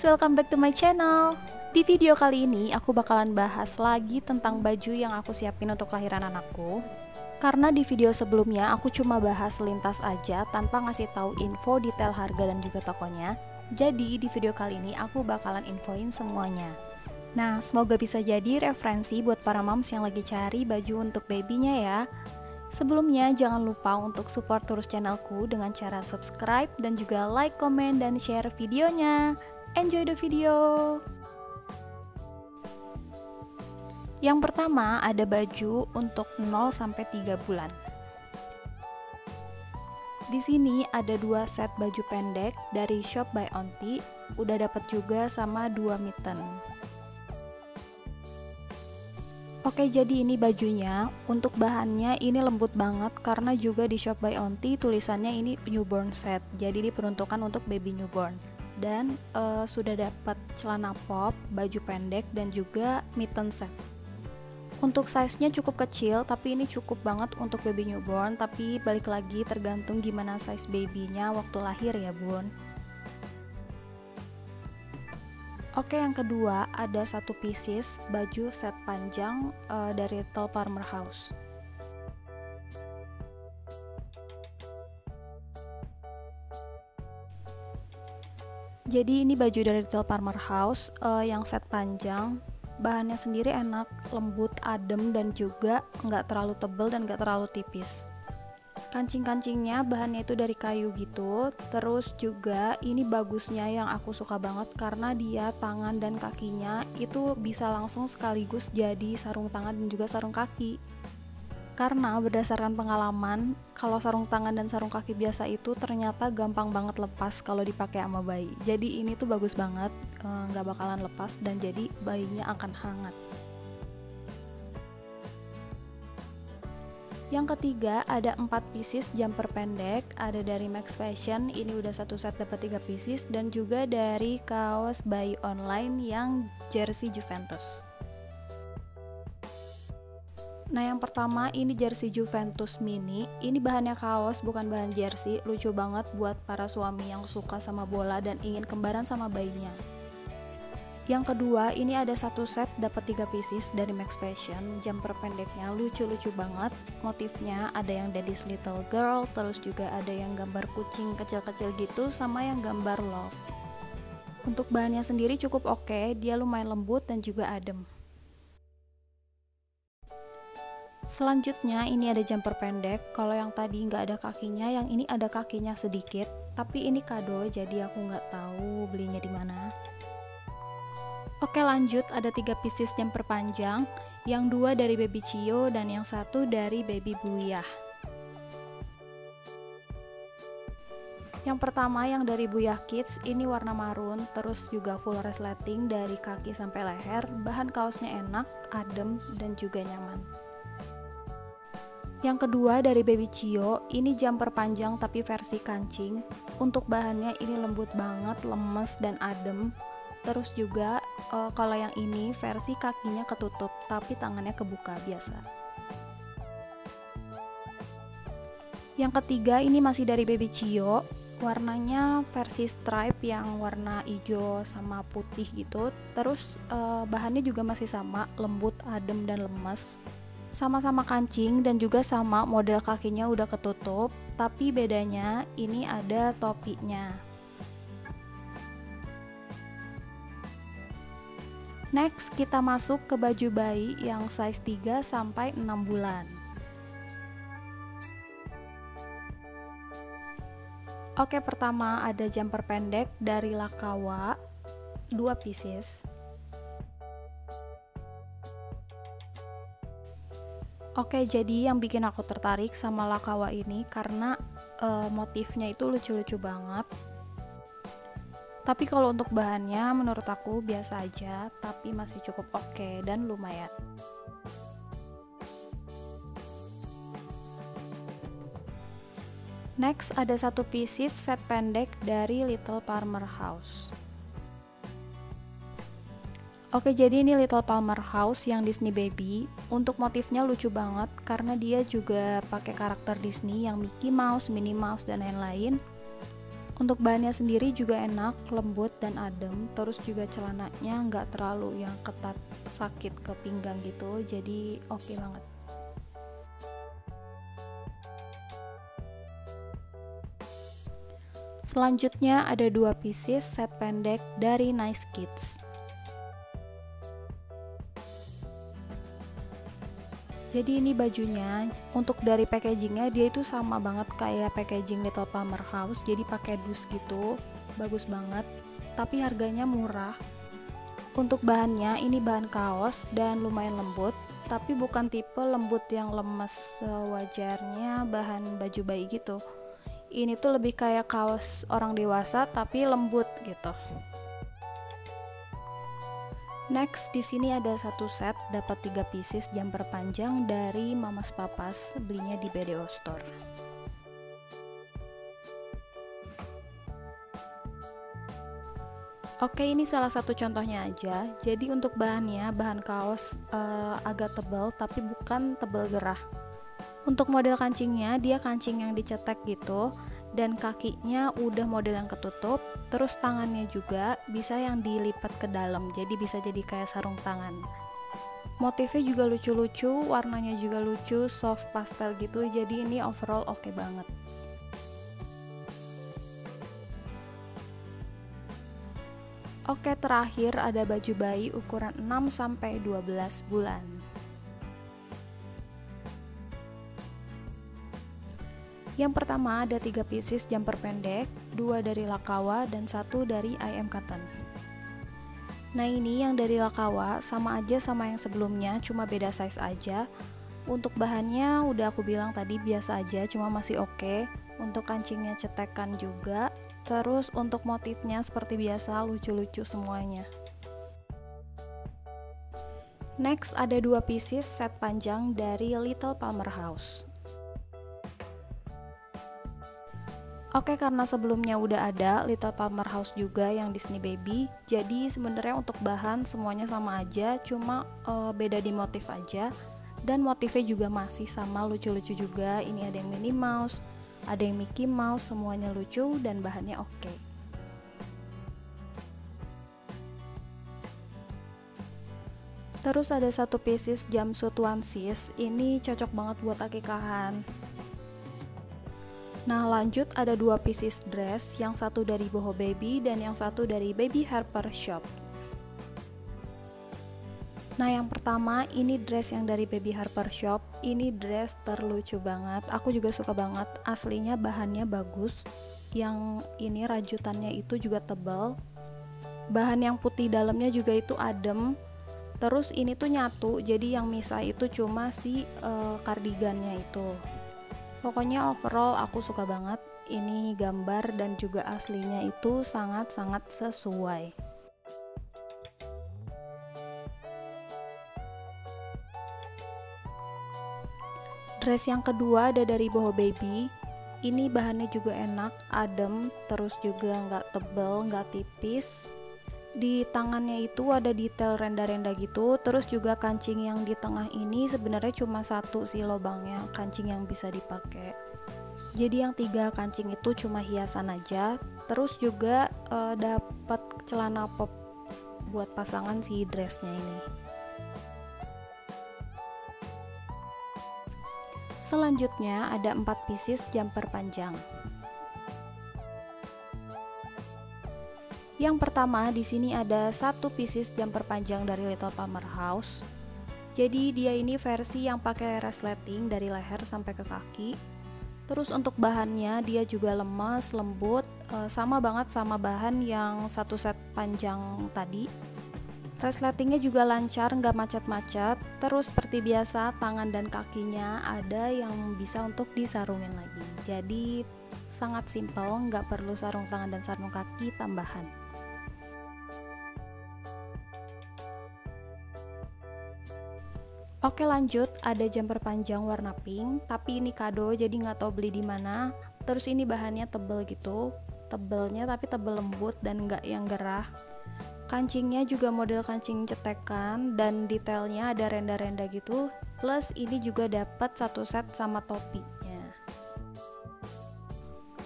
guys, welcome back to my channel. Di video kali ini aku bakalan bahas lagi tentang baju yang aku siapin untuk kelahiran anakku. Karena di video sebelumnya aku cuma bahas selintas aja tanpa ngasih tahu info detail harga dan juga tokonya. Jadi di video kali ini aku bakalan infoin semuanya. Nah, semoga bisa jadi referensi buat para moms yang lagi cari baju untuk babynya ya. Sebelumnya jangan lupa untuk support terus channelku dengan cara subscribe dan juga like, komen, dan share videonya. Enjoy the video. Yang pertama ada baju untuk 0-3 bulan. Di sini ada 2 set baju pendek dari Shop by Onti. Udah dapat juga sama 2 mitten. Oke, jadi ini bajunya. Untuk bahannya ini lembut banget karena juga di Shop by Onti tulisannya ini newborn set. Jadi diperuntukkan untuk baby newborn. Dan sudah dapat celana pop, baju pendek, dan juga mitten set. Untuk size-nya cukup kecil, tapi ini cukup banget untuk baby newborn. Tapi balik lagi tergantung gimana size babynya waktu lahir ya bun. Oke, yang kedua ada 1 pieces baju set panjang dari Little Farmer House. Jadi ini baju dari Little Farmer House yang set panjang. Bahannya sendiri enak, lembut, adem, dan juga nggak terlalu tebal dan nggak terlalu tipis. Kancing-kancingnya bahannya itu dari kayu gitu. Terus juga ini bagusnya yang aku suka banget karena dia tangan dan kakinya itu bisa langsung sekaligus jadi sarung tangan dan juga sarung kaki. Karena berdasarkan pengalaman, kalau sarung tangan dan sarung kaki biasa itu ternyata gampang banget lepas kalau dipakai sama bayi. Jadi ini tuh bagus banget, nggak bakalan lepas dan jadi bayinya akan hangat. Yang ketiga ada 4 pieces jumper pendek, ada dari Max Fashion, ini udah 1 set dapat 3 pieces, dan juga dari kaos Buy Online yang jersey Juventus. Nah, yang pertama ini jersey Juventus mini. Ini bahannya kaos bukan bahan jersey, lucu banget buat para suami yang suka sama bola dan ingin kembaran sama bayinya. Yang kedua, ini ada 1 set dapat 3 pieces dari Max Fashion. Jumper pendeknya lucu-lucu banget. Motifnya ada yang Daddy's Little Girl, terus juga ada yang gambar kucing kecil-kecil gitu, sama yang gambar love. Untuk bahannya sendiri cukup oke, dia lumayan lembut dan juga adem. Selanjutnya ini ada jumper pendek. Kalau yang tadi nggak ada kakinya, yang ini ada kakinya sedikit. Tapi ini kado, jadi aku nggak tahu belinya di mana. Oke, lanjut ada 3 pieces jumper panjang, yang 2 dari Baby Cio dan yang 1 dari Baby Buyah. Yang pertama yang dari Buyah Kids, ini warna marun, terus juga full resleting dari kaki sampai leher. Bahan kaosnya enak, adem, dan juga nyaman. Yang kedua dari Baby Cio, ini jumper panjang tapi versi kancing. Untuk bahannya ini lembut banget, lemes, dan adem. Terus juga kalau yang ini versi kakinya ketutup tapi tangannya kebuka biasa. Yang ketiga ini masih dari Baby Cio, warnanya versi stripe yang warna hijau sama putih gitu. Terus bahannya juga masih sama, lembut, adem, dan lemes. Sama-sama kancing dan juga sama model kakinya udah ketutup, tapi bedanya ini ada topinya. Next, kita masuk ke baju bayi yang size 3-6 bulan. Oke, pertama ada jumper pendek dari Lakawa, 2 pieces. Oke, jadi yang bikin aku tertarik sama Lakawa ini karena motifnya itu lucu-lucu banget. Tapi kalau untuk bahannya menurut aku biasa aja, tapi masih cukup oke dan lumayan. Next ada 1 pieces set pendek dari Little Farmer House. Oke, jadi ini Little Farmer House yang Disney Baby. Untuk motifnya lucu banget karena dia juga pakai karakter Disney yang Mickey Mouse, Minnie Mouse, dan lain-lain. Untuk bahannya sendiri juga enak, lembut dan adem. Terus juga celananya nggak terlalu yang ketat sakit ke pinggang gitu, jadi oke banget. Selanjutnya ada 2 pieces set pendek dari Nice Kids. Jadi ini bajunya, untuk dari packagingnya dia itu sama banget kayak packaging Little Palmer House, jadi pakai dus gitu, bagus banget, tapi harganya murah. Untuk bahannya ini bahan kaos dan lumayan lembut, tapi bukan tipe lembut yang lemes sewajarnya bahan baju bayi gitu. Ini tuh lebih kayak kaos orang dewasa tapi lembut gitu. Next, di sini ada satu set dapat 3 pieces jumper panjang dari Mamas Papas, belinya di BDO Store. Oke, ini salah satu contohnya aja. Jadi untuk bahannya, bahan kaos agak tebal tapi bukan tebal gerah. Untuk model kancingnya, dia kancing yang dicetek gitu, dan kakinya udah model yang ketutup, terus tangannya juga bisa yang dilipat ke dalam, jadi bisa jadi kayak sarung tangan. Motifnya juga lucu-lucu, warnanya juga lucu, soft pastel gitu, jadi ini overall oke banget. Oke, terakhir ada baju bayi ukuran 6-12 bulan. Yang pertama ada 3 pieces jumper pendek, 2 dari Lakawa dan 1 dari I Am Cotton. Nah ini yang dari Lakawa sama aja sama yang sebelumnya, cuma beda size aja. Untuk bahannya udah aku bilang tadi biasa aja, cuma masih oke. Untuk kancingnya cetekan juga. Terus untuk motifnya seperti biasa, lucu-lucu semuanya. Next ada 2 pieces set panjang dari Little Palmer House. Oke, karena sebelumnya udah ada Little Palmer House juga yang Disney Baby, jadi sebenarnya untuk bahan semuanya sama aja, cuma beda di motif aja. Dan motifnya juga masih sama, lucu-lucu juga. Ini ada yang Minnie Mouse, ada yang Mickey Mouse, semuanya lucu dan bahannya oke. Terus ada 1 pieces jumpsuit onesies, ini cocok banget buat akikahan. Nah lanjut ada 2 pieces dress, yang satu dari Boho Baby dan yang satu dari Baby Harper Shop. Nah yang pertama ini dress yang dari Baby Harper Shop, ini dress terlucu banget, aku juga suka banget, aslinya bahannya bagus, yang ini rajutannya itu juga tebal, bahan yang putih dalamnya juga itu adem, terus ini tuh nyatu, jadi yang misah itu cuma si kardigannya itu. Pokoknya overall aku suka banget, ini gambar dan juga aslinya itu sangat-sangat sesuai. Dress yang kedua ada dari Boho Baby, ini bahannya juga enak, adem, terus juga nggak tebel, nggak tipis. Di tangannya itu ada detail renda-renda gitu, terus juga kancing yang di tengah ini sebenarnya cuma satu sih lubangnya, kancing yang bisa dipakai. Jadi yang 3 kancing itu cuma hiasan aja. Terus juga dapat celana pop buat pasangan si dressnya ini. Selanjutnya ada 4 pieces jumper panjang. Yang pertama di sini ada 1 pieces jumper panjang dari Little Palmer House. Jadi dia ini versi yang pakai resleting dari leher sampai ke kaki. Terus untuk bahannya dia juga lemas, lembut, sama banget sama bahan yang 1 set panjang tadi. Resletingnya juga lancar, nggak macet-macet. Terus seperti biasa tangan dan kakinya ada yang bisa untuk disarungin lagi. Jadi sangat simpel, nggak perlu sarung tangan dan sarung kaki tambahan. Oke lanjut, ada jumper panjang warna pink, tapi ini kado jadi nggak tahu beli di mana. Terus ini bahannya tebel gitu, tebelnya tapi tebel lembut dan nggak yang gerah. Kancingnya juga model kancing cetekan dan detailnya ada renda-renda gitu. Plus ini juga dapat 1 set sama topinya.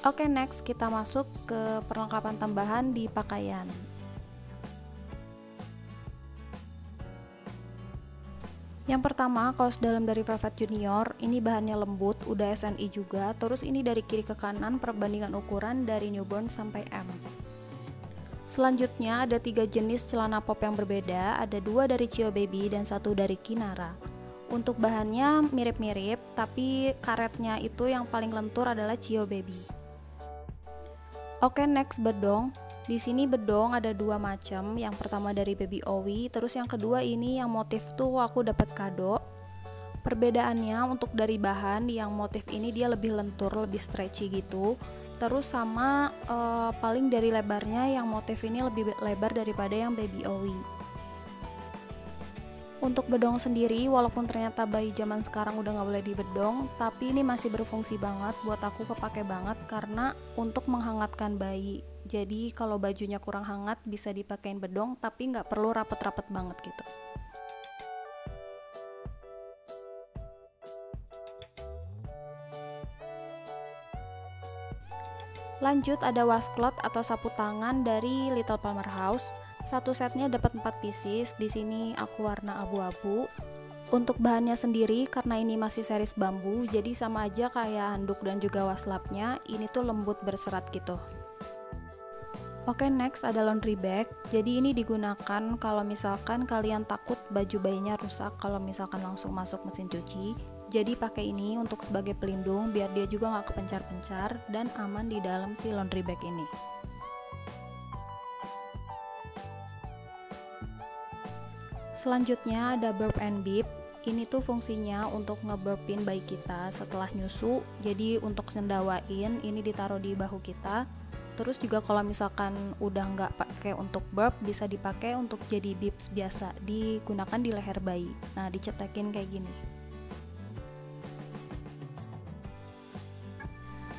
Oke, next kita masuk ke perlengkapan tambahan di pakaian. Yang pertama, kaos dalam dari Velvet Junior. Ini bahannya lembut, udah SNI juga. Terus ini dari kiri ke kanan perbandingan ukuran dari newborn sampai M. Selanjutnya ada 3 jenis celana pop yang berbeda. Ada 2 dari Chio Baby dan 1 dari Kinara. Untuk bahannya mirip-mirip, tapi karetnya itu yang paling lentur adalah Chio Baby. Oke, next bedong. Di sini bedong ada 2 macam. Yang pertama dari Baby Owie, terus yang kedua ini yang motif tuh aku dapat kado. Perbedaannya untuk dari bahan, yang motif ini dia lebih lentur, lebih stretchy gitu. Terus sama paling dari lebarnya, yang motif ini lebih lebar daripada yang Baby Owie. Untuk bedong sendiri, walaupun ternyata bayi zaman sekarang udah nggak boleh dibedong, tapi ini masih berfungsi banget, buat aku kepake banget karena untuk menghangatkan bayi. Jadi kalau bajunya kurang hangat bisa dipakein bedong, tapi nggak perlu rapet-rapet banget gitu. Lanjut ada washcloth atau sapu tangan dari Little Palmer House. Satu setnya dapat 4 pieces. Di sini aku warna abu-abu. Untuk bahannya sendiri, karena ini masih series bambu, jadi sama aja kayak handuk dan juga waslapnya. Ini tuh lembut berserat gitu. Oke, next ada laundry bag. Jadi ini digunakan kalau misalkan kalian takut baju bayinya rusak kalau misalkan langsung masuk mesin cuci. Jadi pakai ini untuk sebagai pelindung biar dia juga nggak kepencar-pencar dan aman di dalam si laundry bag ini. Selanjutnya ada burp and beep. Ini tuh fungsinya untuk ngeburpin bayi kita setelah nyusu. Jadi untuk sendawain ini ditaruh di bahu kita. Terus juga kalau misalkan udah nggak pakai untuk burp, bisa dipakai untuk jadi beeps biasa, digunakan di leher bayi. Nah, dicetekin kayak gini.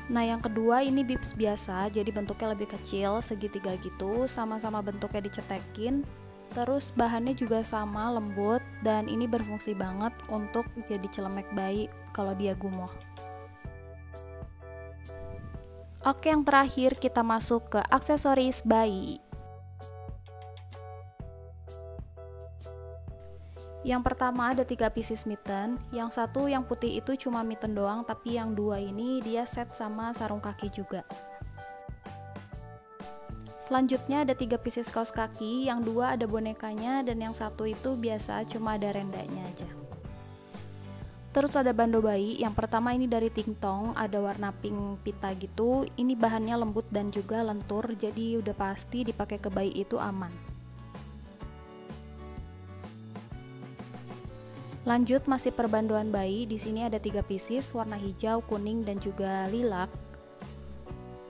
Nah, yang kedua ini beeps biasa, jadi bentuknya lebih kecil, segitiga gitu, sama-sama bentuknya dicetekin. Terus bahannya juga sama, lembut, dan ini berfungsi banget untuk jadi celemek bayi kalau dia gumoh. Oke, yang terakhir kita masuk ke aksesoris bayi. Yang pertama ada 3 pieces mitten. Yang satu yang putih itu cuma mitten doang, tapi yang 2 ini dia set sama sarung kaki juga. Selanjutnya ada 3 pieces kaos kaki, yang 2 ada bonekanya dan yang satu itu biasa cuma ada rendanya aja. Terus ada bando bayi, yang pertama ini dari Ting Tong, ada warna pink pita gitu. Ini bahannya lembut dan juga lentur, jadi udah pasti dipakai ke bayi itu aman. Lanjut masih perbandoan bayi, di sini ada 3 pieces warna hijau, kuning dan juga lilac.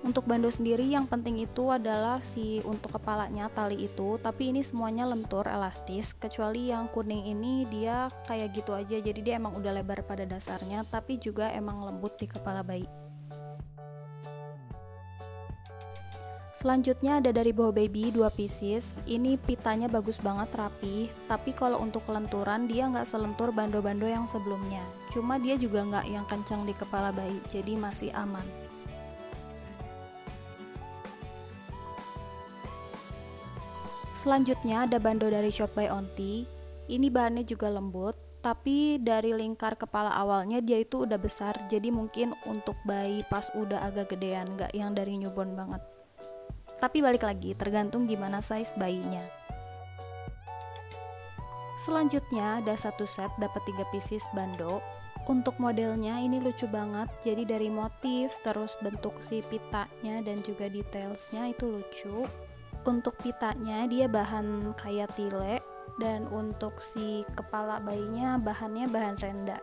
Untuk bando sendiri yang penting itu adalah untuk kepalanya tali itu, tapi ini semuanya lentur elastis, kecuali yang kuning ini dia kayak gitu aja, jadi dia emang udah lebar pada dasarnya, tapi juga emang lembut di kepala bayi. Selanjutnya ada dari Boho Baby 2 pieces. Ini pitanya bagus banget, rapi, tapi kalau untuk kelenturan dia nggak selentur bando-bando yang sebelumnya, cuma dia juga nggak yang kencang di kepala bayi, jadi masih aman. Selanjutnya ada bando dari Shop by Onti. Ini bahannya juga lembut, tapi dari lingkar kepala awalnya dia itu udah besar, jadi mungkin untuk bayi pas udah agak gedean, nggak yang dari newborn banget. Tapi balik lagi, tergantung gimana size bayinya. Selanjutnya ada satu set dapat 3 pieces bando. Untuk modelnya ini lucu banget, jadi dari motif, terus bentuk si pitanya dan juga detailsnya itu lucu. Untuk pitanya dia bahan kayak tile, dan untuk si kepala bayinya bahannya bahan renda.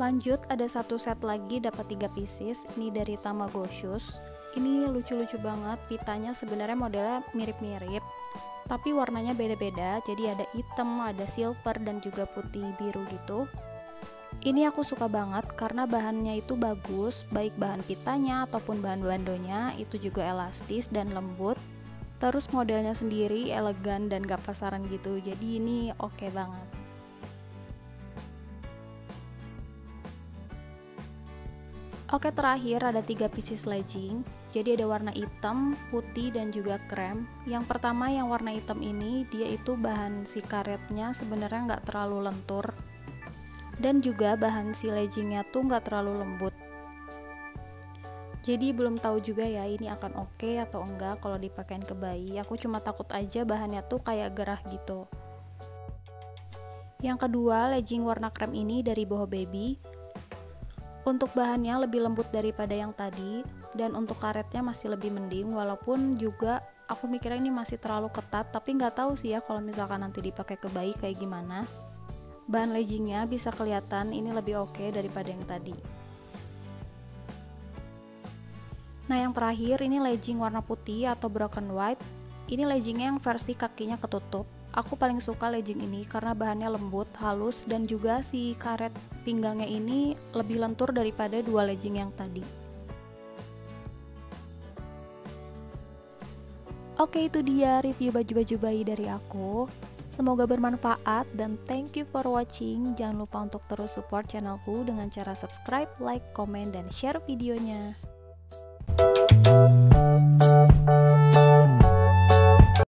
Lanjut ada satu set lagi dapat 3 pieces, ini dari Tamagotchus. Ini lucu-lucu banget, pitanya sebenarnya modelnya mirip-mirip, tapi warnanya beda-beda, jadi ada hitam, ada silver dan juga putih biru gitu. Ini aku suka banget karena bahannya itu bagus, baik bahan pitanya ataupun bahan bandonya itu juga elastis dan lembut. Terus modelnya sendiri elegan dan gak pasaran gitu, jadi ini oke banget. Oke, terakhir ada 3 pieces legging. Jadi ada warna hitam, putih, dan juga krem. Yang pertama yang warna hitam ini, dia itu bahan si karetnya sebenarnya nggak terlalu lentur. Dan juga bahan si leggingnya tuh nggak terlalu lembut. Jadi belum tahu juga ya ini akan oke atau enggak kalau dipakein ke bayi. Aku cuma takut aja bahannya tuh kayak gerah gitu. Yang kedua, legging warna krem ini dari Boho Baby. Untuk bahannya lebih lembut daripada yang tadi, dan untuk karetnya masih lebih mending, walaupun juga aku mikirnya ini masih terlalu ketat, tapi nggak tahu sih ya kalau misalkan nanti dipakai ke bayi kayak gimana. Bahan leggingnya bisa kelihatan ini lebih oke daripada yang tadi. Nah, yang terakhir ini legging warna putih atau broken white. Ini leggingnya yang versi kakinya ketutup. Aku paling suka legging ini karena bahannya lembut, halus, dan juga si karet pinggangnya ini lebih lentur daripada 2 legging yang tadi. Oke, itu dia review baju-baju bayi dari aku. Semoga bermanfaat dan thank you for watching. Jangan lupa untuk terus support channelku dengan cara subscribe, like, komen, dan share videonya.